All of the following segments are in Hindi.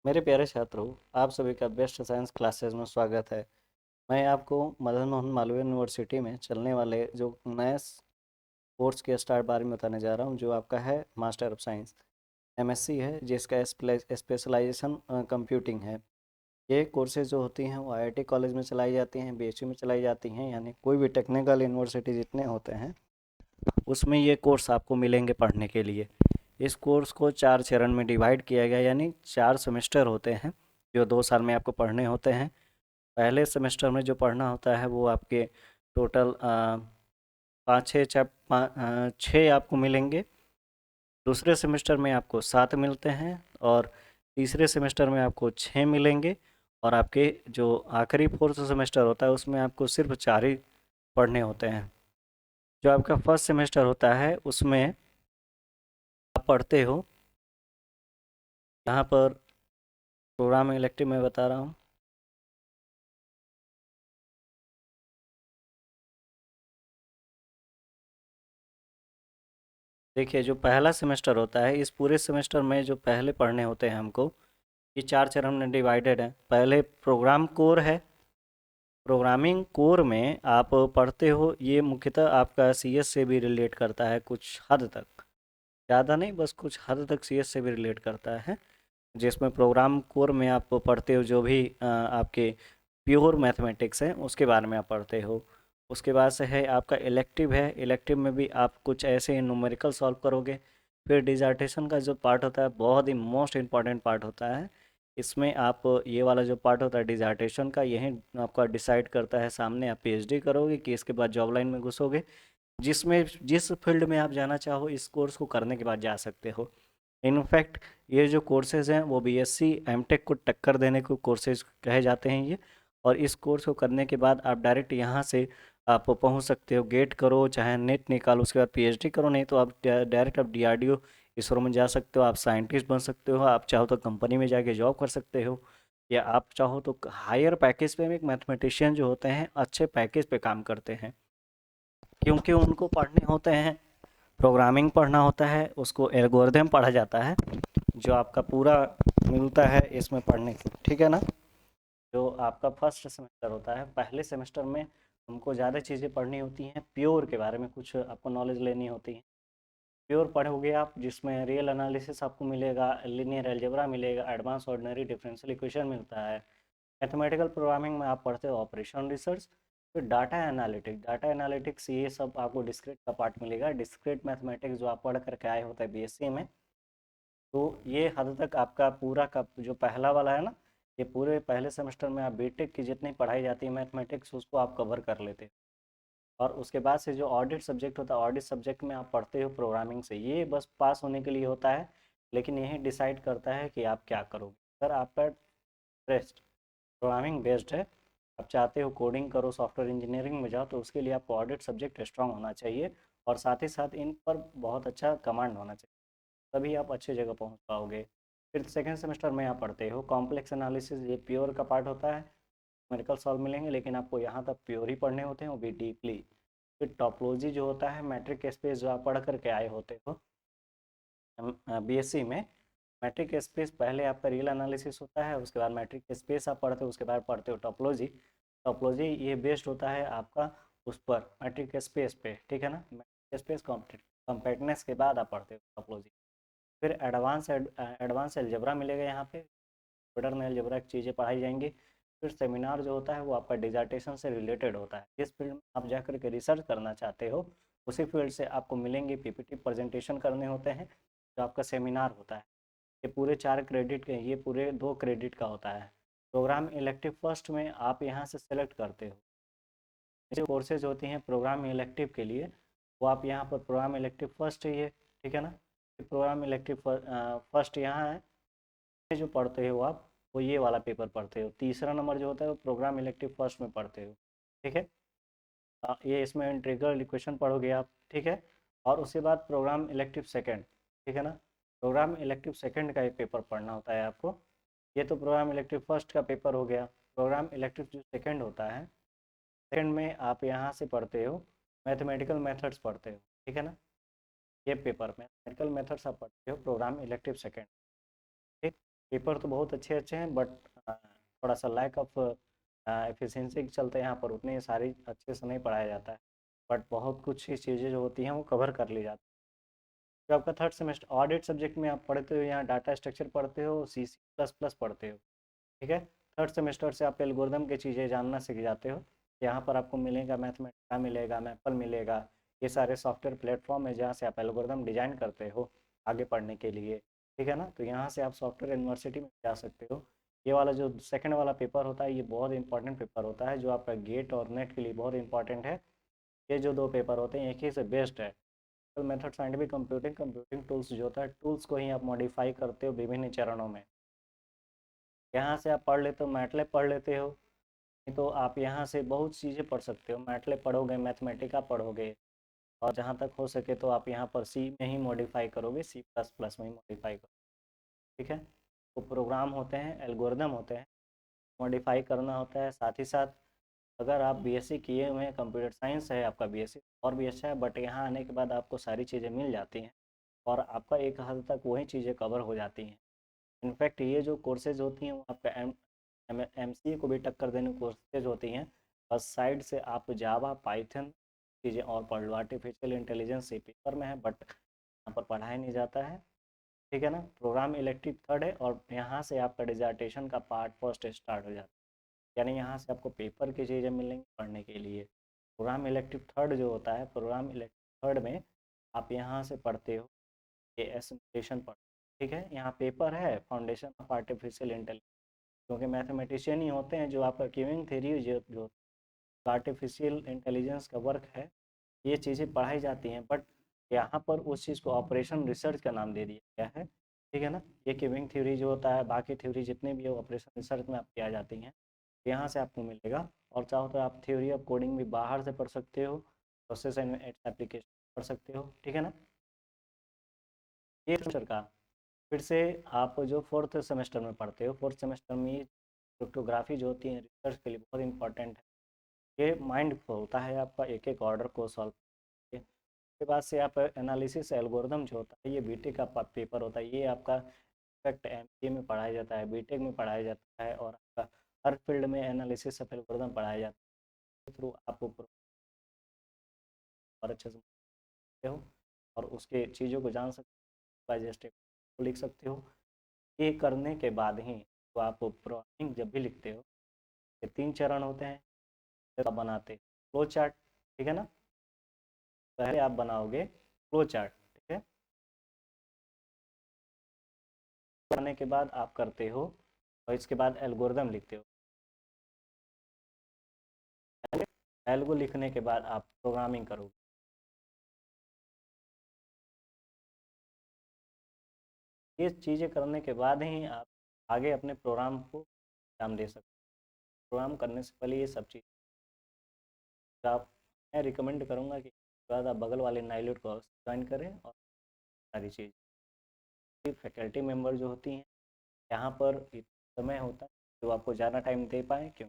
मेरे प्यारे छात्रों, आप सभी का बेस्ट साइंस क्लासेस में स्वागत है। मैं आपको मदन मोहन मालवीय यूनिवर्सिटी में चलने वाले जो नए कोर्स के स्टार्ट बारे में बताने जा रहा हूं, जो आपका है मास्टर ऑफ साइंस एमएससी है, जिसका स्पेशलाइजेशन कंप्यूटिंग है। ये कोर्सेज जो होती हैं वो आईआईटी कॉलेज में चलाई जाती हैं, बीएचयू में चलाई जाती हैं, यानी कोई भी टेक्निकल यूनिवर्सिटी जितने होते हैं उसमें ये कोर्स आपको मिलेंगे पढ़ने के लिए। इस कोर्स को 4 चरण में डिवाइड किया गया, यानी 4 सेमेस्टर होते हैं जो 2 साल में आपको पढ़ने होते हैं। पहले सेमेस्टर में जो पढ़ना होता है वो आपके टोटल 6 आपको मिलेंगे। दूसरे सेमेस्टर में आपको 7 मिलते हैं और तीसरे सेमेस्टर में आपको 6 मिलेंगे। और आपके जो आखिरी फोर्थ सेमेस्टर होता है उसमें आपको सिर्फ 4 ही पढ़ने होते हैं। जो आपका फर्स्ट सेमेस्टर होता है उसमें आप पढ़ते हो, यहाँ पर प्रोग्राम इलेक्टिव में बता रहा हूँ। देखिए, जो पहला सेमेस्टर होता है, इस पूरे सेमेस्टर में जो पहले पढ़ने होते हैं हमको, ये 4 चरण में डिवाइडेड है। पहले प्रोग्राम कोर है। प्रोग्रामिंग कोर में आप पढ़ते हो, ये मुख्यतः आपका सीएस से भी रिलेट करता है कुछ हद तक, ज़्यादा नहीं, बस कुछ हद तक सीएस से भी रिलेट करता है। जिसमें प्रोग्राम कोर में आप पढ़ते हो जो भी आपके प्योर मैथमेटिक्स हैं उसके बारे में आप पढ़ते हो। उसके बाद से है आपका इलेक्टिव है। इलेक्टिव में भी आप कुछ ऐसे न्यूमेरिकल सॉल्व करोगे। फिर डिज़र्टेशन का जो पार्ट होता है बहुत ही मोस्ट इम्पॉर्टेंट पार्ट होता है। इसमें आप ये वाला जो पार्ट होता है डिज़र्टेशन का, यही आपका डिसाइड करता है सामने आप पीएचडी करोगे कि इसके बाद जॉब लाइन में घुसोगे। जिसमें जिस फील्ड में आप जाना चाहो इस कोर्स को करने के बाद जा सकते हो। इनफैक्ट ये जो कोर्सेज़ हैं वो बीएससी एमटेक को टक्कर देने को कोर्सेज कहे जाते हैं ये। और इस कोर्स को करने के बाद आप डायरेक्ट यहाँ से आप पहुँच सकते हो। गेट करो चाहे नेट निकालो, उसके बाद पीएचडी करो, नहीं तो आप डायरेक्ट आप डीआरडीओ इसरो में जा सकते हो। आप साइंटिस्ट बन सकते हो, आप चाहो तो कंपनी में जाके जॉब कर सकते हो, या आप चाहो तो हायर पैकेज पे। एक मैथमेटिशियन जो होते हैं अच्छे पैकेज पे काम करते हैं, क्योंकि उनको पढ़ने होते हैं, प्रोग्रामिंग पढ़ना होता है, उसको एल्गोरिथम पढ़ा जाता है, जो आपका पूरा मिलता है इसमें पढ़ने को, ठीक है ना। जो आपका फर्स्ट सेमेस्टर होता है, पहले सेमेस्टर में हमको ज़्यादा चीज़ें पढ़नी होती हैं, प्योर के बारे में कुछ आपको नॉलेज लेनी होती है। प्योर पढ़ोगे आप, जिसमें रियल एनालिसिस आपको मिलेगा, लीनियर अलजेब्रा मिलेगा, एडवांस ऑर्डिनरी डिफरेंशियल इक्वेशन मिलता है। मैथमेटिकल प्रोग्रामिंग में आप पढ़ते हो ऑपरेशन रिसर्च, फिर डाटा एनालिटिक्स, ये सब आपको डिस्क्रीट का पार्ट मिलेगा। डिस्क्रीट मैथमेटिक्स जो आप पढ़ करके आए होते हैं बीएससी में, तो ये हद तक आपका पूरा का जो पहला वाला है ना, ये पूरे पहले सेमेस्टर में आप बीटेक की जितनी पढ़ाई जाती है मैथमेटिक्स उसको आप कवर कर लेते हो। और उसके बाद से जो ऑडिट सब्जेक्ट होता है, ऑडिट सब्जेक्ट में आप पढ़ते हो प्रोग्रामिंग से, ये बस पास होने के लिए होता है, लेकिन यही डिसाइड करता है कि आप क्या करोगे। सर आपका इंटरेस्ट प्रोग्रामिंग बेस्ड है, आप चाहते हो कोडिंग करो, सॉफ्टवेयर इंजीनियरिंग में जाओ, तो उसके लिए आपको ऑडिट सब्जेक्ट स्ट्रांग होना चाहिए, और साथ ही साथ इन पर बहुत अच्छा कमांड होना चाहिए, तभी आप अच्छी जगह पहुंच पाओगे। फिर सेकेंड सेमेस्टर में आप पढ़ते हो कॉम्प्लेक्स एनालिसिस, ये प्योर का पार्ट होता है, न्यूमेरिकल सॉल्व मिलेंगे, लेकिन आपको यहाँ तक प्योर ही पढ़ने होते हैं, वो भी डीपली। फिर टॉपोलॉजी जो होता है, मैट्रिक स्पेस जो आप पढ़ करके आए होते हो बीएससी में, मैट्रिक स्पेस पहले आपका रियल एनालिसिस होता है, उसके बाद मैट्रिक स्पेस आप पढ़ते हो, उसके बाद पढ़ते हो टॉपोलॉजी। टॉपोलॉजी ये बेस्ड होता है आपका उस पर मैट्रिक स्पेस पे, ठीक है ना। मैट्रिक स्पेस कॉम्पैक्टनेस के बाद आप पढ़ते हो टॉपोलॉजी। फिर एडवांस अलजेब्रा मिलेगा यहाँ पे, पैटर्न अलजेब्रा की चीज़ें पढ़ाई जाएंगी। फिर सेमिनार जो होता है वो आपका डिजर्टेशन से रिलेटेड होता है, जिस फील्ड में आप जा करके रिसर्च करना चाहते हो उसी फील्ड से आपको मिलेंगे, पीपीटी प्रेजेंटेशन करने होते हैं, जो आपका सेमिनार होता है। ये पूरे 4 क्रेडिट के, ये पूरे 2 क्रेडिट का होता है। प्रोग्राम इलेक्टिव फर्स्ट में आप यहाँ से सेलेक्ट करते हो, जो कोर्सेज होती हैं प्रोग्राम इलेक्टिव के लिए, वो आप यहाँ पर प्रोग्राम इलेक्टिव फर्स्ट है ये, ठीक है ना। प्रोग्राम इलेक्टिव फर्स्ट यहाँ है, ये जो पढ़ते हो आप वो ये वाला पेपर पढ़ते हो। तीसरा नंबर जो होता है वो प्रोग्राम इलेक्टिव फर्स्ट में पढ़ते हो, ठीक है। ये इसमें इंटीग्रल इक्वेशन पढ़ोगे आप, ठीक है। और उसके बाद प्रोग्राम इलेक्टिव सेकंड, ठीक है ना। प्रोग्राम इलेक्टिव सेकंड का एक पेपर पढ़ना होता है आपको। ये तो प्रोग्राम इलेक्टिव फर्स्ट का पेपर हो गया। प्रोग्राम इलेक्टिव जो सेकंड होता है, सेकंड में आप यहाँ से पढ़ते हो मैथमेटिकल मेथड्स पढ़ते हो, ठीक है ना। ये पेपर मैथमेटिकल मेथड्स आप पढ़ते हो प्रोग्राम इलेक्टिव सेकंड, ठीक। पेपर तो बहुत अच्छे अच्छे हैं, बट थोड़ा सा लैक ऑफ एफिशिएंसी के चलते यहाँ पर उतनी सारी अच्छे से नहीं पढ़ाया जाता है। बट बहुत कुछ ही चीज़ें जो होती हैं वो कवर कर ली जाती है। जो आपका थर्ड सेमेस्टर ऑडिट सब्जेक्ट में आप पढ़ते हो, यहाँ डाटा स्ट्रक्चर पढ़ते हो, C++ पढ़ते हो। ठीक है। थर्ड सेमेस्टर से आप एल्गोरिदम की चीज़ें जानना सीख जाते हो। यहाँ पर आपको मिलेगा मैथमेटिका, मिलेगा मैपल, मिलेगा। ये सारे सॉफ्टवेयर प्लेटफॉर्म है जहाँ से आप एल्गोरिदम डिजाइन करते हो आगे पढ़ने के लिए। ठीक है ना, तो यहाँ से आप सॉफ्टवेयर यूनिवर्सिटी में जा सकते हो। ये वाला जो सेकंड वाला पेपर होता है ये बहुत इंपॉर्टेंट पेपर होता है, जो आपका गेट और नेट के लिए बहुत इंपॉर्टेंट है। ये जो दो पेपर होते हैं एक ही से बेस्ट है। Method scientific computing, computing tools जो होता है, टूल्स को ही आप मॉडिफाई करते हो विभिन्न चरणों में। यहाँ से आप पढ़ लेते हो, मैटलैब पढ़ लेते हो। नहीं तो आप यहाँ से बहुत चीज़ें पढ़ सकते हो, मैटलैब पढ़ोगे, मैथमेटिका पढ़ोगे, और जहाँ तक हो सके तो आप यहाँ पर सी में ही मॉडिफाई करोगे, C++ में ही मॉडिफाई करोगे। ठीक है। तो प्रोग्राम होते हैं, एल्गोरिदम होते हैं, मॉडिफाई करना होता है। साथ ही साथ अगर आप बीएससी किए हुए हैं, कंप्यूटर साइंस है आपका बीएससी, और भी अच्छा है, बट यहाँ आने के बाद आपको सारी चीज़ें मिल जाती हैं और आपका एक हद तक वही चीज़ें कवर हो जाती हैं। इनफैक्ट ये जो कोर्सेज होती हैं वो आपका एम सी ए को भी टक्कर देने कोर्सेज होती हैं। बस साइड से आप जावा, पाइथन चीज़ें और पढ़ लो। आर्टिफिशियल इंटेलिजेंस ये पेपर में है बट यहाँ पर पढ़ाया नहीं जाता है। ठीक है ना। प्रोग्राम इलेक्टिव थर्ड है और यहाँ से आपका डिजर्टेशन का पार्ट फर्स्ट स्टार्ट हो जाता है। यानी यहाँ से आपको पेपर की चीज़ें मिलेंगी पढ़ने के लिए। प्रोग्राम इलेक्टिव थर्ड जो होता है, प्रोग्राम इलेक्टिव थर्ड में आप यहाँ से पढ़ते हो ये एसिमुलेशन पढ़। ठीक है। यहाँ पेपर है फाउंडेशन ऑफ आर्टिफिशियल इंटेलिजेंस, क्योंकि मैथमेटिशियन ही होते हैं जो आपका क्यूइंग थ्योरी जो आर्टिफिशियल इंटेलिजेंस का वर्क है, ये चीज़ें पढ़ाई जाती हैं। बट यहाँ पर उस चीज़ को ऑपरेशन रिसर्च का नाम दे दिया गया है। ठीक है ना। ये क्यूबिंग थ्योरी जो होता है, बाकी थ्योरी जितने भी ऑपरेशन रिसर्च में आप किया जाती हैं, यहाँ से आपको मिलेगा। और चाहो तो आप थ्योरी ऑफ कोडिंग भी बाहर से पढ़ सकते हो, प्रोसेस एंड एप्लीकेशन पढ़ सकते हो। ठीक है ना। ये सेमेस्टर का फिर से आप जो फोर्थ सेमेस्टर में पढ़ते हो, फोर्थ सेमेस्टर में क्रिप्टोग्राफी जो होती है रिसर्च के लिए बहुत इंपॉर्टेंट है। ये माइंड होता है आपका एक एक ऑर्डर को सॉल्व करके। उसके बाद से आप एनालिसिस एल्गोरिदम जो होता है, ये बीटेक का पेपर होता है। ये आपका इनफैक्ट एमसीए में पढ़ाया जाता है, बीटेक में पढ़ाया जाता है, और आपका हर फील्ड में एनालिसिस ऑफ एल्गोरिदम पढ़ाया जाता है। थ्रू आप और अच्छे से समझते हो और उसके चीज़ों को जान सकते हो, बाय स्टेप को लिख सकते हो। ये करने के बाद ही तो आप प्रोग्रामिंग जब भी लिखते हो, ये 3 चरण होते हैं जब आप बनाते फ्लो चार्ट। ठीक है ना। पहले आप बनाओगे फ्लो चार्ट। ठीक है। बनाने के बाद आप करते हो और इसके बाद एल्गोरिदम लिखते हो। एल्गो लिखने के बाद आप प्रोग्रामिंग करोगे। ये चीज़ें करने के बाद ही आप आगे अपने प्रोग्राम को अंजाम दे सकते हो। प्रोग्राम करने से पहले ये सब चीज़ तो आप, मैं रिकमेंड करूँगा कि उसके बाद आप बगल वाले नाइल्यूट को ज्वाइन करें और सारी चीज़ फैकल्टी मेम्बर जो होती हैं यहाँ पर समय होता है जो आपको ज़्यादा टाइम दे पाएँ क्यों,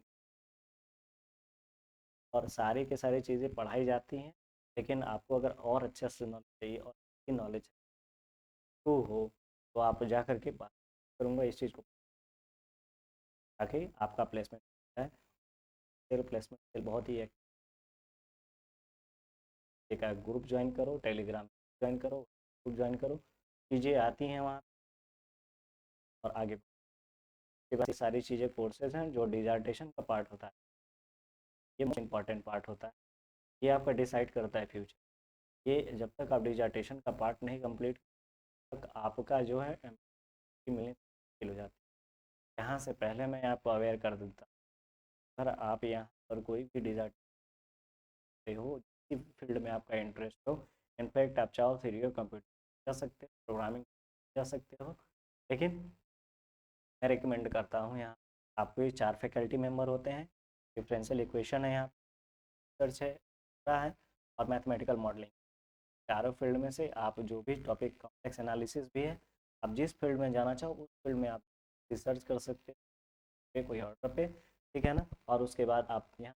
और सारी के सारी चीज़ें पढ़ाई जाती हैं। लेकिन आपको अगर और अच्छे से नॉलेज चाहिए और नॉलेज तो हो तो आप जा कर के बात करूँगा इस चीज़ को, ताकि आपका प्लेसमेंट है। फिर प्लेसमेंट बहुत ही एक ग्रुप ज्वाइन करो, टेलीग्राम ज्वाइन करो, ग्रुप ज्वाइन करो, चीज़ें आती हैं वहाँ और आगे के बाद सारी चीज़ें कोर्सेज हैं जो डिजर्टेशन का पार्ट होता है। ये मोस्ट इंपॉर्टेंट पार्ट होता है। ये आपका डिसाइड करता है फ्यूचर। ये जब तक आप डिजर्टेशन का पार्ट नहीं कंप्लीट तक आपका जो है मिलनी मुश्किल हो जाती है। यहाँ से पहले मैं आपको अवेयर कर देता हूँ। अगर आप यहाँ पर कोई भी डिजर्ट हो, जिस फील्ड में आपका इंटरेस्ट हो, इनफैक्ट आप चाहो थ्योरी ऑफ कंप्यूटर जा सकते हो, प्रोग्रामिंग जा सकते हो। लेकिन मैं रिकमेंड करता हूँ यहाँ आपको ये 4 फैकल्टी मेंबर होते हैं। डिफरेंशियल इक्वेशन है, यहाँ रिसर्च है और मैथमेटिकल मॉडलिंग। चारों फील्ड में से आप जो भी टॉपिक, कॉम्प्लेक्स एनालिसिस भी है, आप जिस फील्ड में जाना चाहो उस फील्ड में आप रिसर्च कर सकते हो कोई ऑर्डर पे। ठीक है ना। और उसके बाद आप यहाँ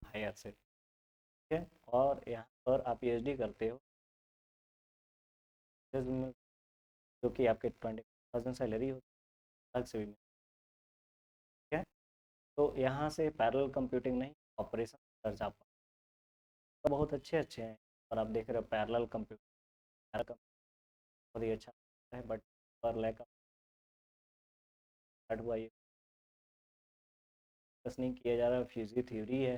हायर से, ठीक है, और यहाँ पर आप PhD करते हो जो कि आपके 20 1000 सैलरी होती है, अलग से भी ठीक है। तो यहाँ से पैरेलल कंप्यूटिंग नहीं, ऑपरेशन रिसर्च आप तो बहुत अच्छे अच्छे हैं। और आप देख रहे हो पैरेलल कंप्यूटिंग बहुत ही अच्छा है, बट पर लैक ऑफ हुआ ये बस नहीं किया जा रहा। फ्यूजी थ्योरी है,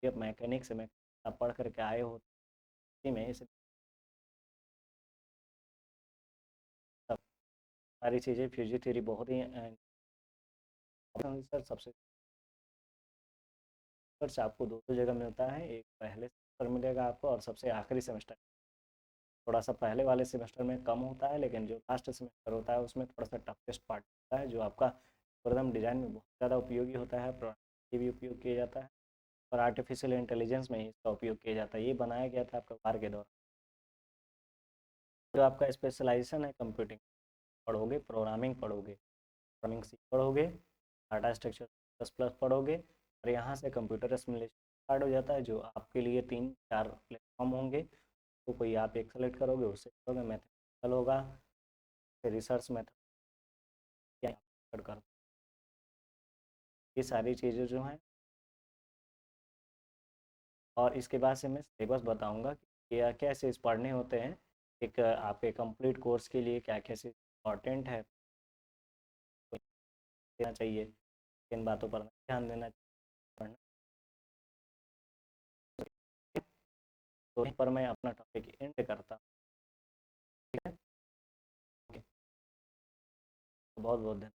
ये मैकेनिक्स में आप पढ़ करके आए हो, इसी में इस सब सारी चीज़ें फ्यूजी थ्योरी बहुत ही सर सबसे सर्च आपको दो दो जगह मिलता है, एक पहले सेमेस्टर मिलेगा आपको और सबसे आखिरी सेमेस्टर। थोड़ा सा पहले वाले सेमेस्टर में कम होता है, लेकिन जो लास्ट सेमेस्टर होता है उसमें थोड़ा सा टफेस्ट पार्ट होता है, जो आपका एल्गोरिथम डिज़ाइन में बहुत ज़्यादा उपयोगी होता है, प्रोग्रामिंग में भी उपयोग किया जाता है और आर्टिफिशियल इंटेलिजेंस में ही इसका उपयोग किया जाता है। ये बनाया गया था आपका वार के दौरान। जो आपका स्पेशलाइजेशन है कंप्यूटिंग पढ़ोगे, प्रोग्रामिंग पढ़ोगे, प्रोग्रामिंग सी पढ़ोगे, डाटा स्ट्रक्चर प्लस प्लस पढ़ोगे और यहाँ से कंप्यूटर सिमुलेशन स्टार्ट हो जाता है, जो आपके लिए 3-4 प्लेटफॉर्म होंगे। तो कोई आप एक सेलेक्ट करोगे, उससे करोगे, मैथमेटिकल होगा, फिर रिसर्च मेथड कर, ये सारी चीज़ें जो हैं। और इसके बाद से मैं सिलेबस बताऊंगा कि क्या क्या चीज़ पढ़ने होते हैं, एक आपके कंप्लीट कोर्स के लिए क्या क्या चीज़ इम्पॉर्टेंट है, देना चाहिए, किन बातों पर ध्यान देना चाहिए। तो यहीं पर मैं अपना टॉपिक एंड करता हूँ। ठीक है, ओके, बहुत बहुत धन्यवाद।